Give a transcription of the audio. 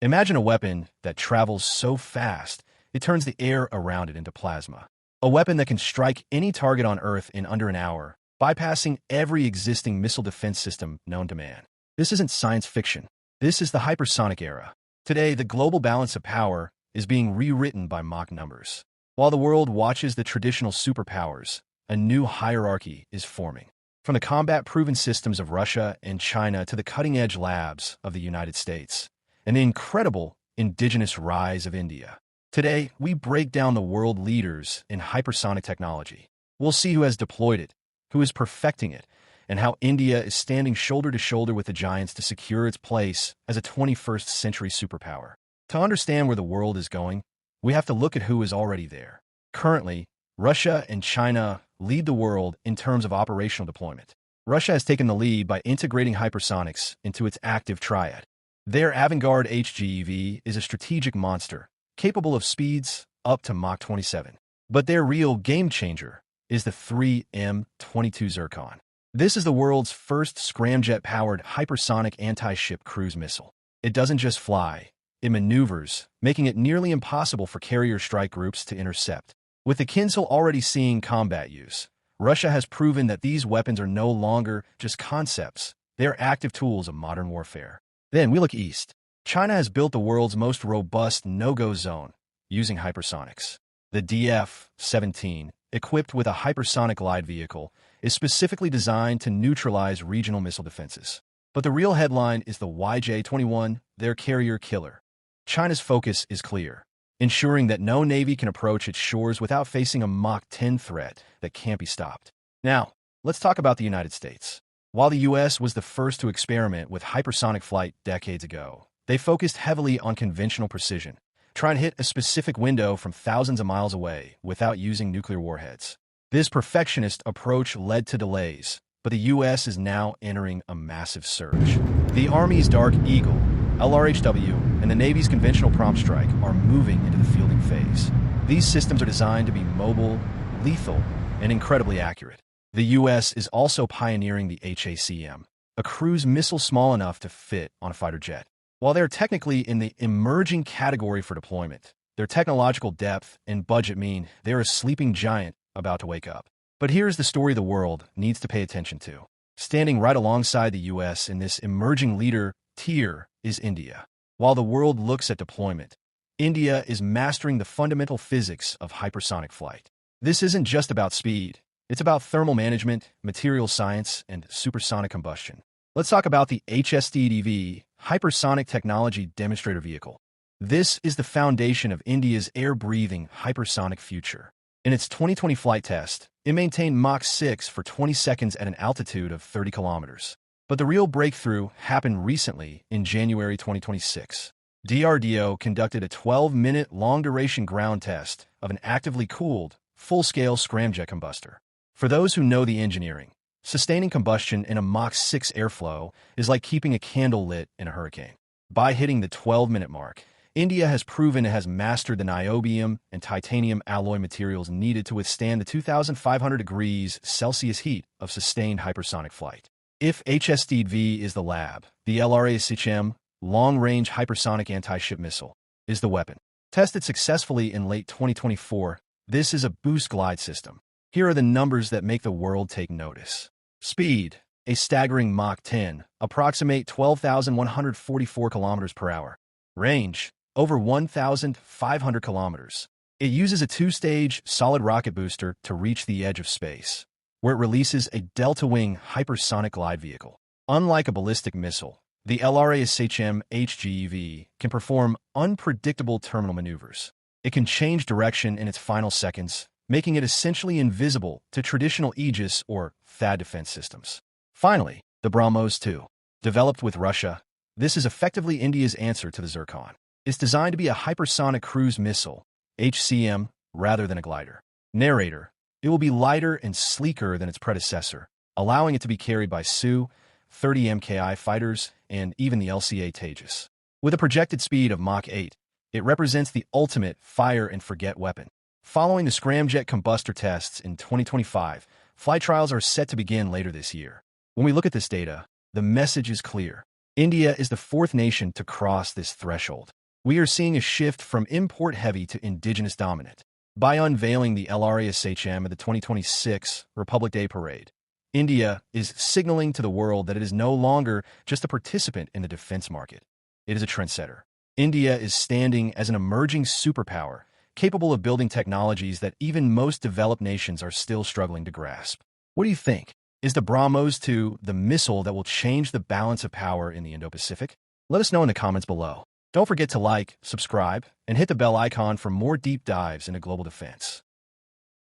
Imagine a weapon that travels so fast, it turns the air around it into plasma. A weapon that can strike any target on Earth in under an hour, bypassing every existing missile defense system known to man. This isn't science fiction. This is the hypersonic era. Today, the global balance of power is being rewritten by Mach numbers. While the world watches the traditional superpowers, a new hierarchy is forming. From the combat-proven systems of Russia and China to the cutting-edge labs of the United States, and the incredible indigenous rise of India. Today, we break down the world leaders in hypersonic technology. We'll see who has deployed it, who is perfecting it, and how India is standing shoulder to shoulder with the giants to secure its place as a 21st century superpower. To understand where the world is going, we have to look at who is already there. Currently, Russia and China lead the world in terms of operational deployment. Russia has taken the lead by integrating hypersonics into its active triad. Their Avangard HGEV is a strategic monster, capable of speeds up to Mach 27. But their real game-changer is the 3M-22 Zircon. This is the world's first scramjet-powered hypersonic anti-ship cruise missile. It doesn't just fly, it maneuvers, making it nearly impossible for carrier strike groups to intercept. With the Kinzhal already seeing combat use, Russia has proven that these weapons are no longer just concepts, they are active tools of modern warfare. Then we look east. China has built the world's most robust no-go zone using hypersonics. The DF-17, equipped with a hypersonic glide vehicle, is specifically designed to neutralize regional missile defenses. But the real headline is the YJ-21, their carrier killer. China's focus is clear, ensuring that no navy can approach its shores without facing a Mach 10 threat that can't be stopped. Now, let's talk about the United States. While the U.S. was the first to experiment with hypersonic flight decades ago, they focused heavily on conventional precision, trying to hit a specific window from thousands of miles away without using nuclear warheads. This perfectionist approach led to delays, but the U.S. is now entering a massive surge. The Army's Dark Eagle, LRAShM, and the Navy's conventional prompt strike are moving into the fielding phase. These systems are designed to be mobile, lethal, and incredibly accurate. The U.S. is also pioneering the HACM, a cruise missile small enough to fit on a fighter jet. While they're technically in the emerging category for deployment, their technological depth and budget mean they're a sleeping giant about to wake up. But here's the story the world needs to pay attention to. Standing right alongside the U.S. in this emerging leader tier is India. While the world looks at deployment, India is mastering the fundamental physics of hypersonic flight. This isn't just about speed. It's about thermal management, material science, and supersonic combustion. Let's talk about the HSTDV, Hypersonic Technology Demonstrator Vehicle. This is the foundation of India's air-breathing hypersonic future. In its 2020 flight test, it maintained Mach 6 for 20 seconds at an altitude of 30 kilometers. But the real breakthrough happened recently in January 2026. DRDO conducted a 12-minute long-duration ground test of an actively cooled, full-scale scramjet combustor. For those who know the engineering, sustaining combustion in a Mach 6 airflow is like keeping a candle lit in a hurricane. By hitting the 12-minute mark, India has proven it has mastered the niobium and titanium alloy materials needed to withstand the 2,500 degrees Celsius heat of sustained hypersonic flight. If HSTDV is the lab, the LRAShM, long-range hypersonic anti-ship missile, is the weapon. Tested successfully in late 2024, this is a boost glide system. Here are the numbers that make the world take notice. Speed, a staggering Mach 10, approximate 12,144 kilometers per hour. Range, over 1,500 kilometers. It uses a two-stage solid rocket booster to reach the edge of space, where it releases a delta-wing hypersonic glide vehicle. Unlike a ballistic missile, the LRAShM HGEV can perform unpredictable terminal maneuvers. It can change direction in its final seconds, making it essentially invisible to traditional Aegis or THAAD defense systems. Finally, the BrahMos-II. Developed with Russia, this is effectively India's answer to the Zircon. It's designed to be a hypersonic cruise missile, HCM, rather than a glider. Narrator: it will be lighter and sleeker than its predecessor, allowing it to be carried by Su-30 MKI fighters and even the LCA Tejas. With a projected speed of Mach 8, it represents the ultimate fire-and-forget weapon. Following the Scramjet combustor tests in 2025, flight trials are set to begin later this year. When we look at this data, the message is clear. India is the fourth nation to cross this threshold. We are seeing a shift from import-heavy to indigenous dominant. By unveiling the LRAShM at the 2026 Republic Day Parade, India is signaling to the world that it is no longer just a participant in the defense market. It is a trendsetter. India is standing as an emerging superpower, capable of building technologies that even most developed nations are still struggling to grasp. What do you think? Is the BrahMos-II the missile that will change the balance of power in the Indo-Pacific? Let us know in the comments below. Don't forget to like, subscribe, and hit the bell icon for more deep dives into global defense.